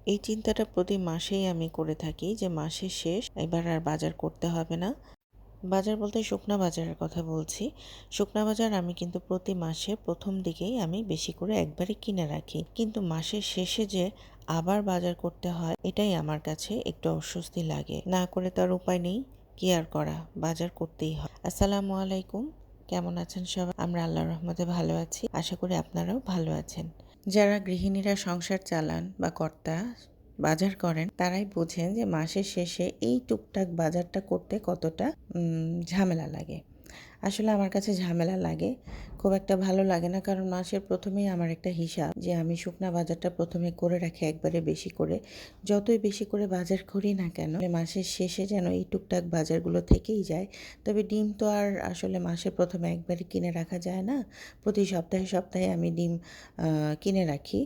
এই চিন্তাটা প্রতি মাসেই আমি করে থাকি যে মাসের শেষ, এবার আর বাজার করতে হবে না। বাজার বলতে শুকনা বাজারের কথা বলছি। শুকনা বাজার আমি কিন্তু প্রতি মাসে প্রথম দিকেই আমি বেশি করে একবারে কিনে রাখি, কিন্তু মাসের শেষে যে আবার বাজার করতে হয়, এটাই আমার কাছে একটু অস্বস্তি লাগে। না করে তো আর উপায় নেই, কি আর করা, বাজার করতেই হয়। আসসালামু আলাইকুম, কেমন আছেন সবাই? আমরা আল্লাহর রহমতে ভালো আছি, আশা করি আপনারাও ভালো আছেন। যারা গৃহিণীরা সংসার চালান বা কর্তা বাজার করেন, তারাই বোঝেন যে মাসের শেষে এই টুকটাক বাজারটা করতে কতটা ঝামেলা লাগে। আসলে আমার কাছে ঝামেলা লাগে, খুব একটা ভালো লাগে না, কারণ মাসের প্রথমেই আমার একটা হিসাব যে আমি শুকনা বাজারটা প্রথমে করে রাখি একবারে বেশি করে। যতই বেশি করে বাজার করি না কেন, মাসের শেষে যেন এই টুকটাক বাজারগুলো থেকেই যায়। তবে ডিম তো আর আসলে মাসের প্রথমে একবারে কিনে রাখা যায় না। প্রতি সপ্তাহে সপ্তাহে আমি ডিম কিনে রাখি,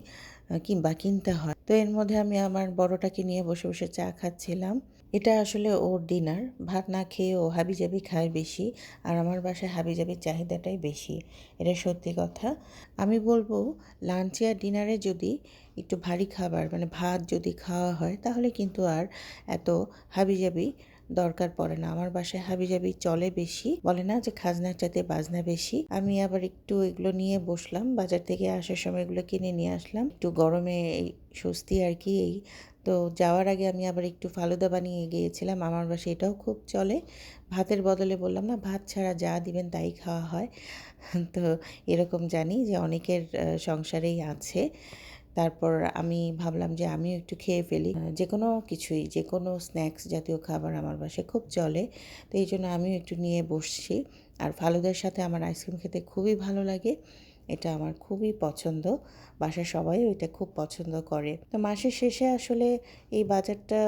কিংবা কিনতে হয়। তো এর মধ্যে আমি আমার বড়টাকে নিয়ে বসে বসে চা খাচ্ছিলাম। এটা আসলে ওর ডিনার, ভাত না খেয়ে ও হাবিজাবি খায় বেশি, আর আমার বাসায় হাবিজাবির চাহিদাটাই বেশি, এটা সত্যি কথা। আমি বলবো লাঞ্চে আর ডিনারে যদি একটু ভারী খাবার মানে ভাত যদি খাওয়া হয়, তাহলে কিন্তু আর এত হাবিজাবি দরকার পড়ে না। আমার বাসায় হাবিজাবি চলে বেশি, বলে না যে খাজনার চাইতে বাজনা বেশি। আমি আবার একটু এগুলো নিয়ে বসলাম, বাজার থেকে আসার সময় এগুলো কিনে নিয়ে আসলাম, একটু গরমে এই স্বস্তি আর কি। এই তো যাওয়ার আগে আমি আবার একটু ফালুদা বানিয়ে গিয়েছিলাম, আমার বাসায় এটাও খুব চলে। ভাতের বদলে বললাম না, ভাত ছাড়া যা দিবেন তাই খাওয়া হয়। তো এরকম জানি যে অনেকের সংসারেই আছে। তারপর আমি ভাবলাম যে আমিও একটু খেয়ে ফেলি, যে কোনো কিছুই, যে কোনো স্ন্যাক্স জাতীয় খাবার আমার বাসায় খুব চলে। তো এই জন্য আমিও একটু নিয়ে বসছি। আর ফালুদার সাথে আমার আইসক্রিম খেতে খুবই ভালো লাগে, এটা আমার খুবই পছন্দ। বাসার সবাইও এটা খুব পছন্দ করে। তো মাসের শেষে আসলে এই বাজারটা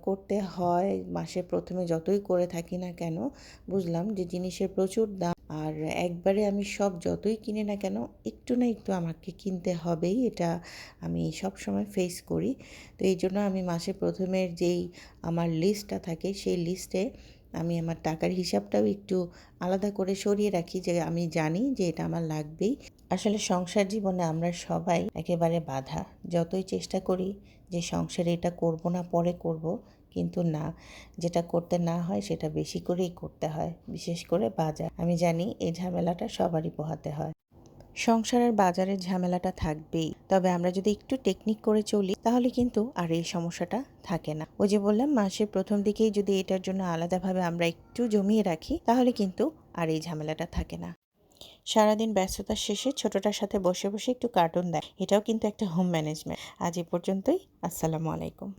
করতে হয়। মাসের প্রথমে যতই করে থাকি না কেন, বুঝলাম যে জিনিসের প্রচুর দাম, আর একবারে আমি সব যতই কিনে না কেন একটু না একটু আমাকে কিনতে হবেই, এটা আমি সব সময় ফেস করি। তো এই জন্য আমি মাসের প্রথমের যেই আমার লিস্টটা থাকে, সেই লিস্টে আমি আমার টাকার হিসাবটাও একটু আলাদা করে সরিয়ে রাখি, যে আমি জানি যে এটা আমার লাগবেই। আসলে সংসার জীবনে আমরা সবাই একেবারে বাঁধা, যতই চেষ্টা করি যে সংসারে এটা করব না, পরে করব, কিন্তু না, যেটা করতে না হয় সেটা বেশি করেই করতে হয়, বিশেষ করে বাজার। আমি জানি এই ঝামেলাটা সবারই পোহাতে হয়। সংসারের বাজারের ঝামেলাটা থাকবেই, তবে আমরা যদি একটু টেকনিক করে চলি, তাহলে কিন্তু আর এই সমস্যাটা থাকে না। ওই যে বললাম, মাসের প্রথম দিকেই যদি এটার জন্য আলাদাভাবে আমরা একটু জমিয়ে রাখি, তাহলে কিন্তু আর এই ঝামেলাটা থাকে না। সারাদিন ব্যস্ততার শেষে ছোটটার সাথে বসে বসে একটু কার্টুন দেয়, এটাও কিন্তু একটা হোম ম্যানেজমেন্ট। আজ এ পর্যন্তই। আসসালামু আলাইকুম।